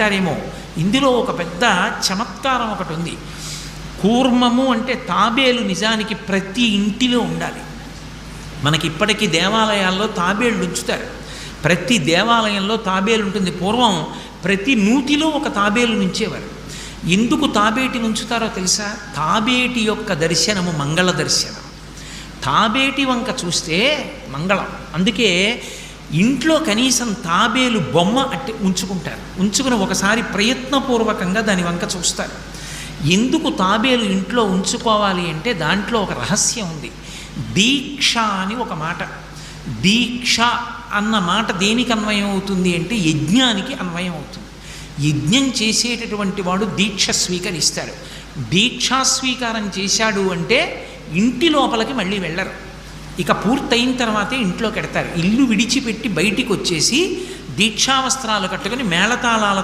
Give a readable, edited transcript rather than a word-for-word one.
అంటారేమో, ఇందులో ఒక పెద్ద చమత్కారం ఒకటి ఉంది. కూర్మము అంటే తాబేలు నిజానికి ప్రతి ఇంటిలో ఉండాలి. మనకి ఇప్పటికీ దేవాలయాల్లో తాబేళ్ళు ఉంచుతారు. ప్రతి దేవాలయంలో తాబేలు ఉంటుంది. పూర్వం ప్రతి నూతిలో ఒక తాబేలు నుంచేవారు. ఎందుకు తాబేటిని ఉంచుతారో తెలుసా? తాబేటి యొక్క దర్శనము మంగళ దర్శనం. తాబేటి వంక చూస్తే మంగళం. అందుకే ఇంట్లో కనీసం తాబేలు బొమ్మ అట్టి ఉంచుకుంటారు. ఉంచుకుని ఒకసారి ప్రయత్నపూర్వకంగా దాని వంక చూస్తారు. ఎందుకు తాబేలు ఇంట్లో ఉంచుకోవాలి అంటే దాంట్లో ఒక రహస్యం ఉంది. దీక్ష అని ఒక మాట. దీక్ష అన్న మాట దేనికి అన్వయం అవుతుంది అంటే యజ్ఞానికి అన్వయం అవుతుంది. యజ్ఞం చేసేటటువంటి వాడు దీక్ష స్వీకరిస్తాడు. దీక్షా స్వీకారం చేశాడు అంటే ఇంటి లోపలికి మళ్ళీ వెళ్ళరు. ఇక పూర్తయిన తర్వాతే ఇంట్లోకి ఎడతారు. ఇల్లు విడిచిపెట్టి బయటికి వచ్చేసి దీక్షావస్త్రాలు కట్టుకుని మేళతాళాలతో